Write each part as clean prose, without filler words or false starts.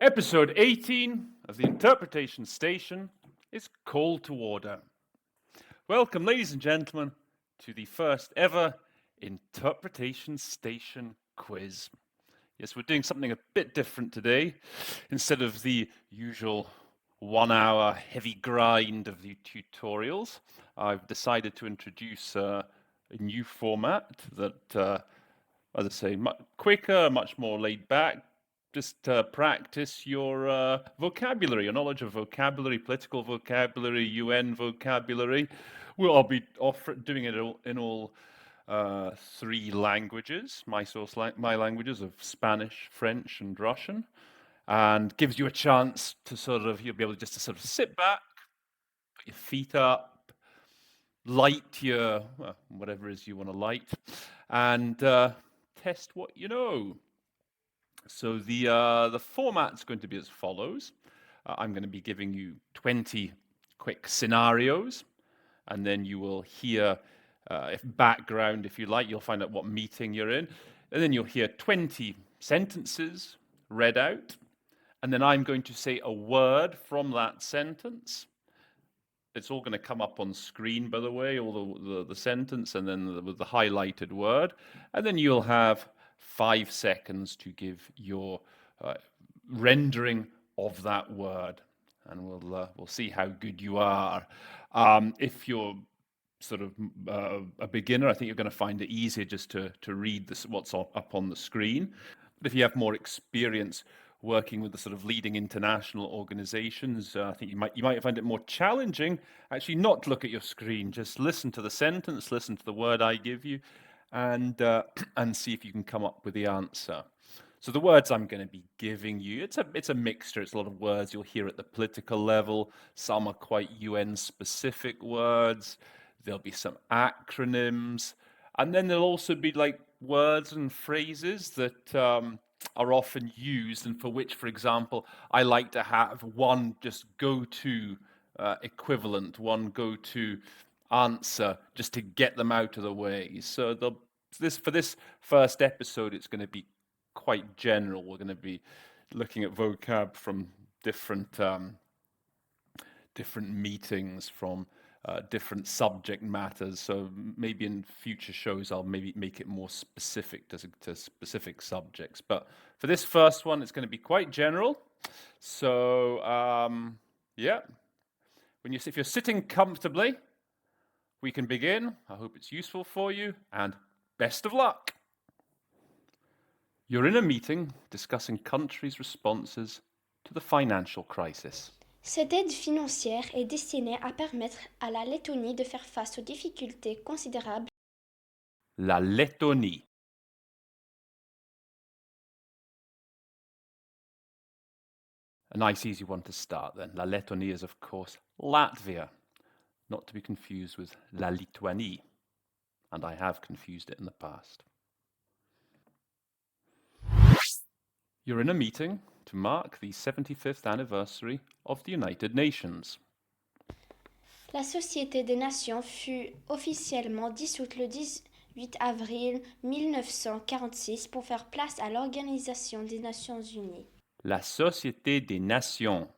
Episode 18 of the Interpretation Station is Call to Order. Welcome, ladies and gentlemen, to the first ever Interpretation Station quiz. Yes, we're doing something a bit different today. Instead of the usual 1 hour heavy grind of the tutorials, I've decided to introduce a new format that, as I say, much quicker, much more laid back. Just practice your vocabulary, your knowledge of vocabulary, political vocabulary, UN vocabulary. I'll be doing it in all three languages, my languages of Spanish, French, and Russian, and gives you a chance to you'll be able just to sort of sit back, put your feet up, light your whatever it is you want to light, and test what you know. So the format's going to be as follows. I'm going to be giving you 20 quick scenarios, and then you will hear background, if you like. You'll find out what meeting you're in, and then you'll hear 20 sentences read out, and then I'm going to say a word from that sentence. It's all going to come up on screen, by the way, all the sentence, and then with the highlighted word, and then you'll have 5 seconds to give your rendering of that word, and we'll see how good you are. If you're sort of a beginner, I think you're going to find it easier just to read what's up on the screen. But if you have more experience working with the sort of leading international organizations, I think you might find it more challenging actually not to look at your screen. Just listen to the sentence, listen to the word I give you, and see if you can come up with the answer. So the words I'm going to be giving you, it's a mixture. It's a lot of words you'll hear at the political level. Some are quite UN-specific words. There'll be some acronyms. And then there'll also be like words and phrases that are often used and for which, for example, I like to have one just go-to equivalent, one go-to answer just to get them out of the way. So for this first episode, it's going to be quite general. We're going to be looking at vocab from different meetings, from different subject matters. So maybe in future shows I'll maybe make it more specific to specific subjects. But for this first one, it's going to be quite general. So yeah, if you're sitting comfortably, we can begin. I hope it's useful for you, and best of luck. You're in a meeting discussing countries' responses to the financial crisis. Cette aide financière est destinée à permettre à la Lettonie de faire face aux difficultés considérables. La Lettonie. A nice easy one to start then. La Lettonie is, of course, Latvia, not to be confused with La Lituanie, and I have confused it in the past. You're in a meeting to mark the 75th anniversary of the United Nations. La Société des Nations fut officiellement dissoute le 18 avril 1946 pour faire place à l'Organisation des Nations Unies. La Société des Nations.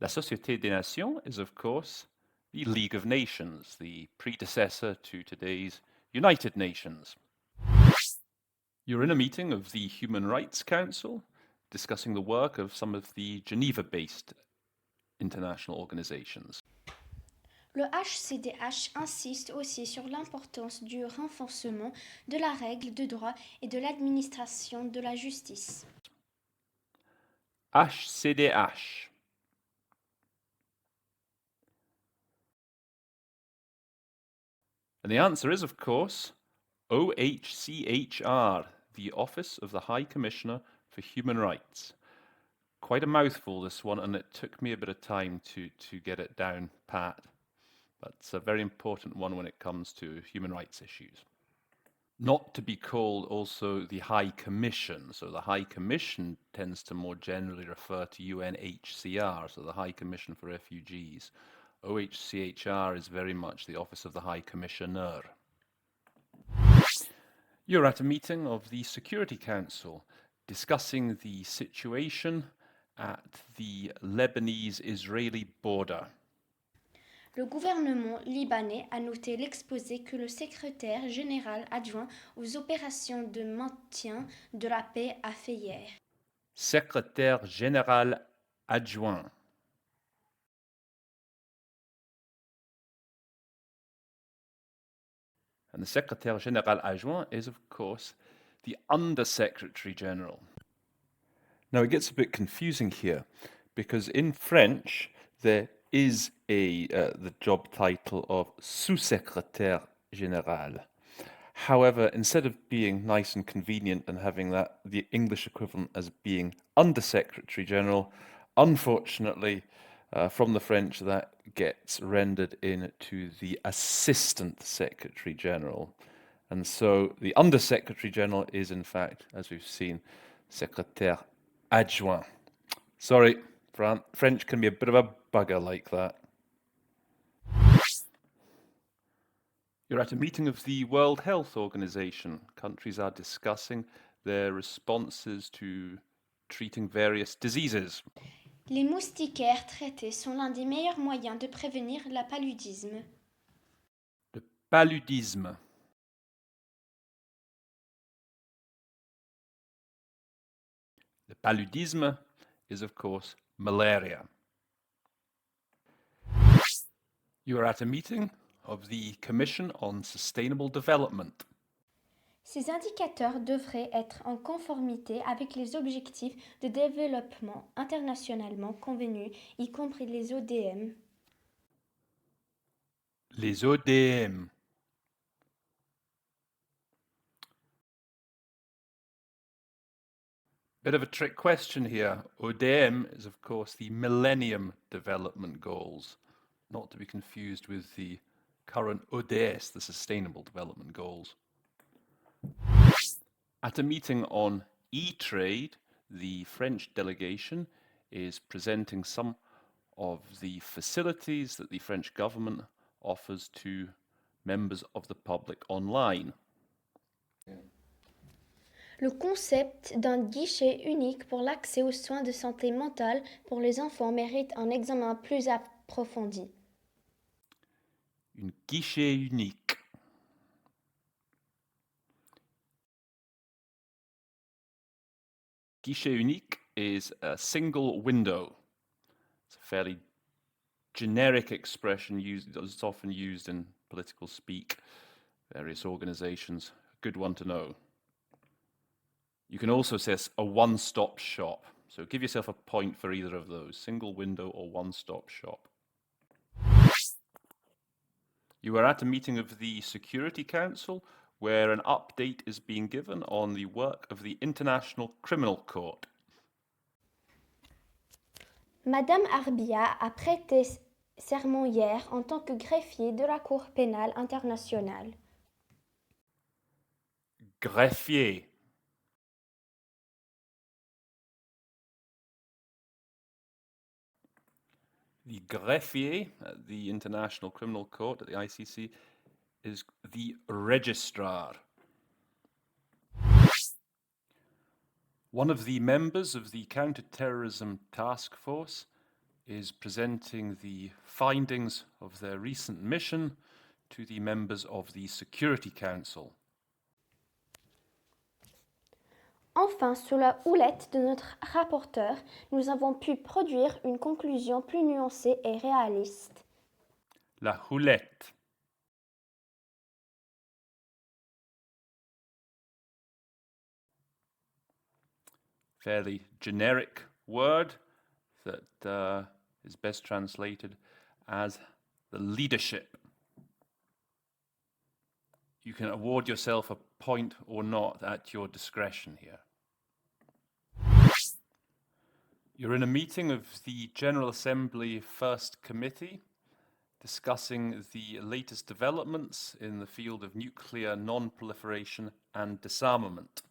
La Société des Nations is, of course, the League of Nations, the predecessor to today's United Nations. You're in a meeting of the Human Rights Council, discussing the work of some of the Geneva-based international organizations. Le HCDH insiste aussi sur l'importance du renforcement de la règle de droit et de l'administration de la justice. HCDH. And the answer is, of course, OHCHR, the Office of the High Commissioner for Human Rights. Quite a mouthful, this one, and it took me a bit of time to get it down pat. But it's a very important one when it comes to human rights issues. Not to be called also the High Commission. So the High Commission tends to more generally refer to UNHCR, so the High Commission for Refugees. OHCHR is very much the Office of the High Commissioner. You're at a meeting of the Security Council discussing the situation at the Lebanese-Israeli border. Le gouvernement libanais a noté l'exposé que le secrétaire général adjoint aux opérations de maintien de la paix a fait hier. Secrétaire général adjoint. And the Secrétaire Général Adjoint is, of course, the Under-Secretary General. Now, it gets a bit confusing here, because in French, there is the job title of Sous-Secrétaire Général. However, instead of being nice and convenient and having that the English equivalent as being Under-Secretary General, unfortunately, from the French, that gets rendered into the Assistant Secretary General. And so the Under-Secretary General is, in fact, as we've seen, Secrétaire Adjoint. Sorry, French can be a bit of a bugger like that. You're at a meeting of the World Health Organization. Countries are discussing their responses to treating various diseases. Les moustiquaires traités sont l'un des meilleurs moyens de prévenir le paludisme. Le paludisme. The paludisme is, of course, malaria. You are at a meeting of the Commission on Sustainable Development. Ces indicateurs devraient être en conformité avec les objectifs de développement internationalement convenus, y compris les ODM. Les ODM. Bit of a trick question here. ODM is, of course, the Millennium Development Goals, not to be confused with the current ODS, the Sustainable Development Goals. At a meeting on e-trade, the French delegation is presenting some of the facilities that the French government offers to members of the public online. Le concept d'un guichet unique pour l'accès aux soins de santé mentale pour les enfants mérite un examen plus approfondi. Un guichet unique. Guichet unique is a single window. It's a fairly generic expression it's often used in political speak, various organizations. A good one to know. You can also say a one-stop shop. So give yourself a point for either of those, single window or one-stop shop. You are at a meeting of the Security Council where an update is being given on the work of the International Criminal Court. Madame Arbia a prêté serment hier en tant que greffier de la Cour pénale internationale. Greffier. The greffier at the International Criminal Court at the ICC is the registrar. One of the members of the Counter-Terrorism Task Force is presenting the findings of their recent mission to the members of the Security Council. Enfin, sous la houlette de notre rapporteur, nous avons pu produire une conclusion plus nuancée et réaliste. La houlette. Fairly generic word that is best translated as the leadership. You can award yourself a point or not at your discretion here. You're in a meeting of the General Assembly First Committee discussing the latest developments in the field of nuclear non-proliferation and disarmament.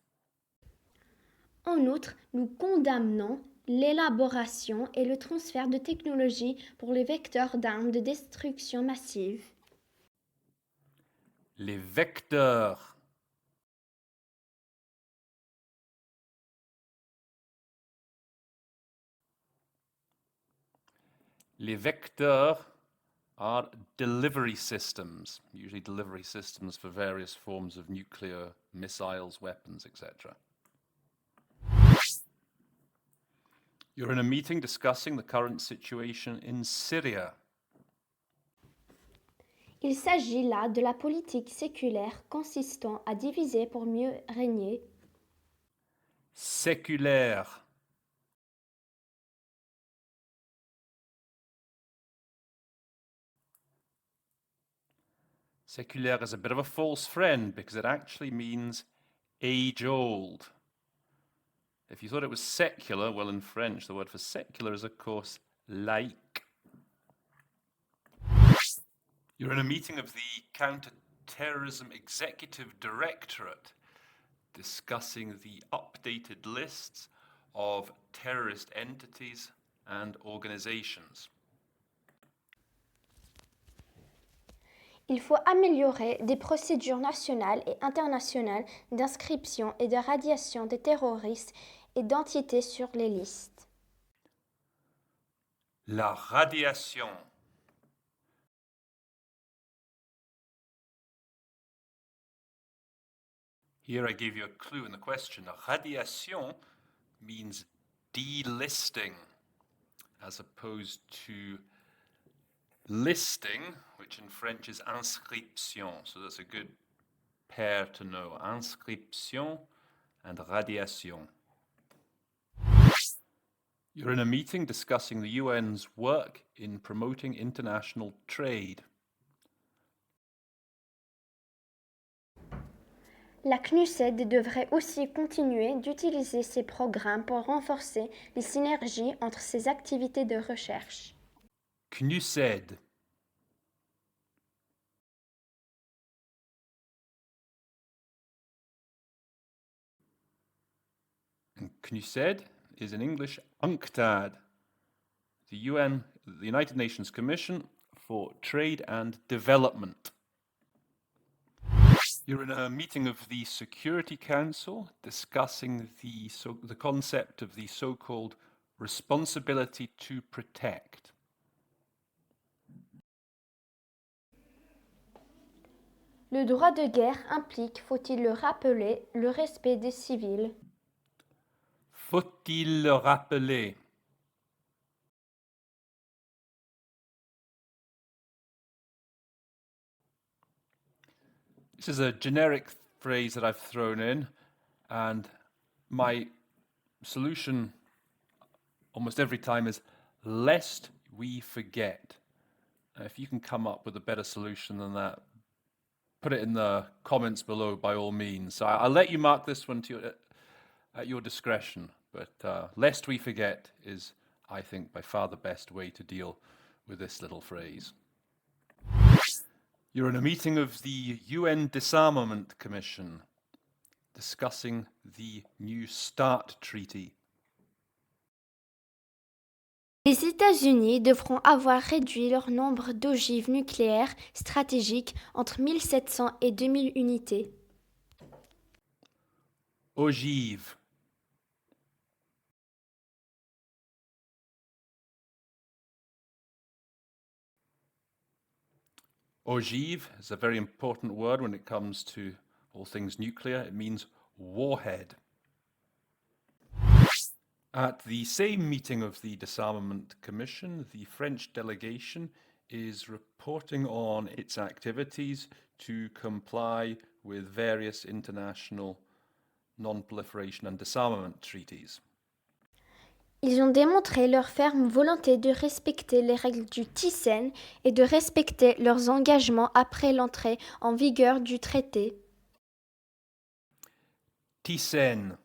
En outre, nous condamnons l'élaboration et le transfert de technologies pour les vecteurs d'armes de destruction massive. Les vecteurs. Les vecteurs are delivery systems, usually delivery systems for various forms of nuclear missiles, weapons, etc. You're in a meeting discussing the current situation in Syria. Il s'agit là de la politique séculaire consistant à diviser pour mieux régner. Séculaire. Séculaire is a bit of a false friend because it actually means age-old. If you thought it was secular, well, in French, the word for secular is, of course, laïque. You're in a meeting of the Counter-Terrorism Executive Directorate discussing the updated lists of terrorist entities and organizations. Il faut améliorer des procédures nationales et internationales d'inscription et de radiation des terroristes et d'entités sur les listes. La radiation. Here I gave you a clue in the question. Radiation means delisting as opposed to listing, which in French is inscription. So that's a good pair to know. Inscription and radiation. You're in a meeting discussing the UN's work in promoting international trade. La CNUSED devrait aussi continuer d'utiliser ces programmes pour renforcer les synergies entre ses activités de recherche. CNUSED. And CNUSED is in English UNCTAD, the United Nations Commission for Trade and Development. You're in a meeting of the Security Council discussing the concept of the so-called responsibility to protect. Le droit de guerre implique, faut-il le rappeler, le respect des civils. Faut-il le rappeler? This is a generic phrase that I've thrown in, and my solution almost every time is lest we forget. If you can come up with a better solution than that, put it in the comments below by all means. So I'll let you mark this one at your discretion, but lest we forget is, I think, by far the best way to deal with this little phrase. You're in a meeting of the UN Disarmament Commission discussing the New START Treaty. Les États-Unis devront avoir réduit leur nombre d'ogives nucléaires stratégiques entre 1700 et 2000 unités. Ogive. Ogive is a very important word when it comes to all things nuclear. It means warhead. At the same meeting of the Disarmament Commission, the French delegation is reporting on its activities to comply with various international non-proliferation and disarmament treaties. Ils ont démontré leur ferme volonté de respecter les règles du TICEN et de respecter leurs engagements après l'entrée en vigueur du traité. TICEN.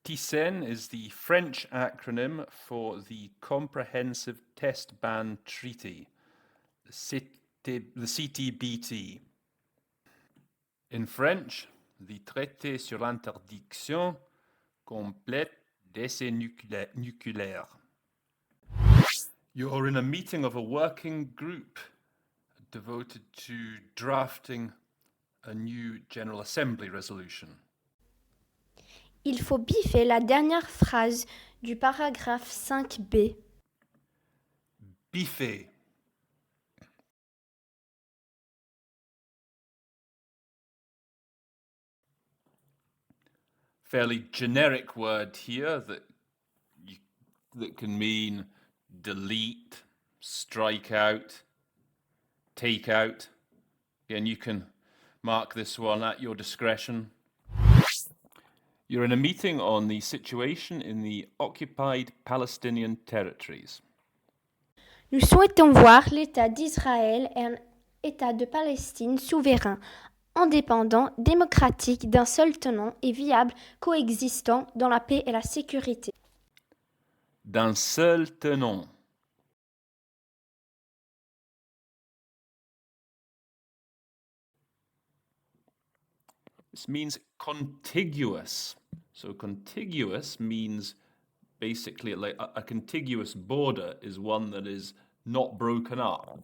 TICEN is the French acronym for the Comprehensive Test Ban Treaty, the CTBT. In French, the Traité sur l'interdiction complète d'essais nucléaires. You're in a meeting of a working group devoted to drafting a new General Assembly resolution. Il faut biffer la dernière phrase du paragraphe 5b. Biffer. Fairly generic word here that can mean delete, strike out, take out. Again, you can mark this one at your discretion. You're in a meeting on the situation in the occupied Palestinian territories. Nous souhaitons voir l'État d'Israël et un État de Palestine souverain, indépendant, démocratique, d'un seul tenant et viable, coexistant dans la paix et la sécurité. D'un seul tenant. This means contiguous. So contiguous means basically like a contiguous border is one that is not broken up,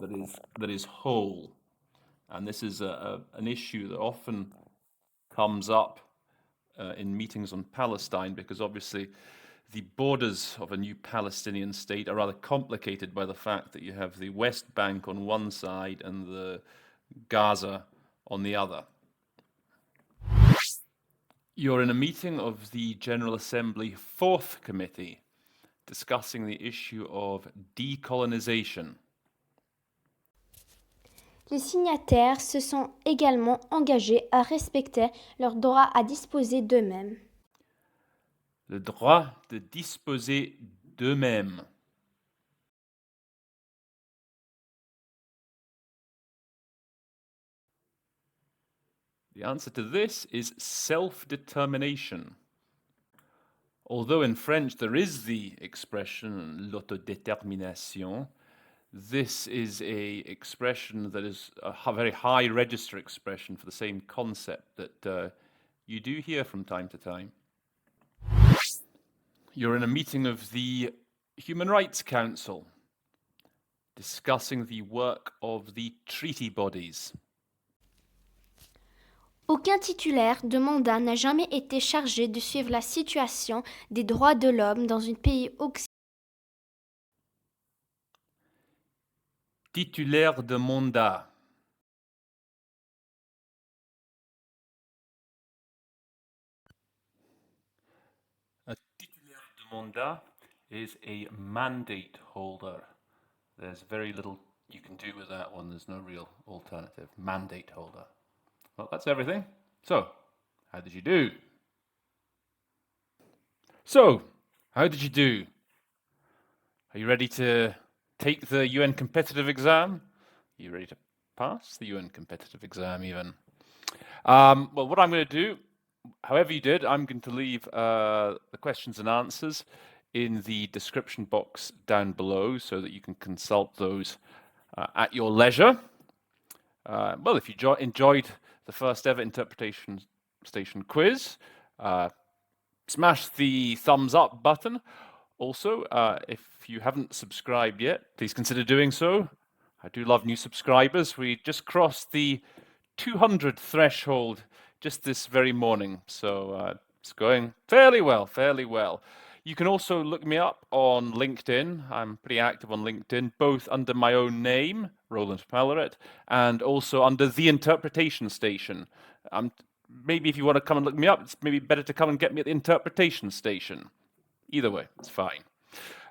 that is whole. And this is an issue that often comes up in meetings on Palestine, because obviously the borders of a new Palestinian state are rather complicated by the fact that you have the West Bank on one side and the Gaza on the other. You're in a meeting of the General Assembly Fourth Committee discussing the issue of decolonization. Les signataires se sont également engagés à respecter leur droit à disposer d'eux-mêmes. Le droit de disposer d'eux-mêmes. The answer to this is self-determination. Although in French there is the expression l'autodétermination, this is a expression that is a very high register expression for the same concept that you do hear from time to time. You're in a meeting of the Human Rights Council discussing the work of the treaty bodies. Aucun titulaire de mandat n'a jamais été chargé de suivre la situation des droits de l'homme dans un pays occidental. Titulaire de mandat. A titulaire de mandat is a mandate holder. There's very little you can do with that one. There's no real alternative. Mandate holder. Well, that's everything. So, how did you do? Are you ready to take the UN competitive exam? Are you ready to pass the UN competitive exam even? Well, what I'm going to do, however you did, I'm going to leave the questions and answers in the description box down below so that you can consult those at your leisure. Well, if you enjoyed the first ever Interpretation Station quiz, smash the thumbs up button. Also, if you haven't subscribed yet, please consider doing so. I do love new subscribers. We just crossed the 200 threshold just this very morning, so it's going fairly well. You can also look me up on LinkedIn. I'm pretty active on LinkedIn, both under my own name, Roland Palleret, and also under The Interpretation Station. Maybe if you want to come and look me up, it's maybe better to come and get me at The Interpretation Station. Either way, it's fine.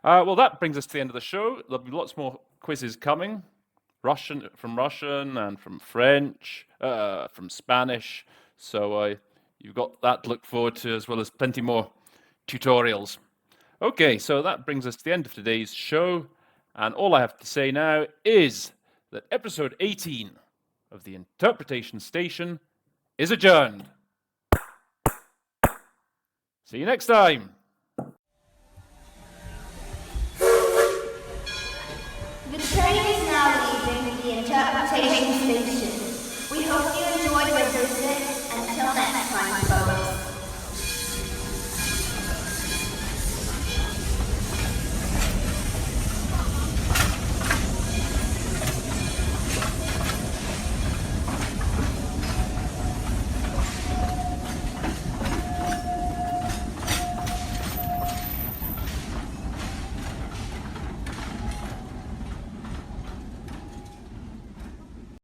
Well, that brings us to the end of the show. There'll be lots more quizzes coming. From Russian and from French, from Spanish. So you've got that to look forward to, as well as plenty more tutorials. Okay, so that brings us to the end of today's show. And all I have to say now is that episode 18 of the Interpretation Station is adjourned. See you next time. The training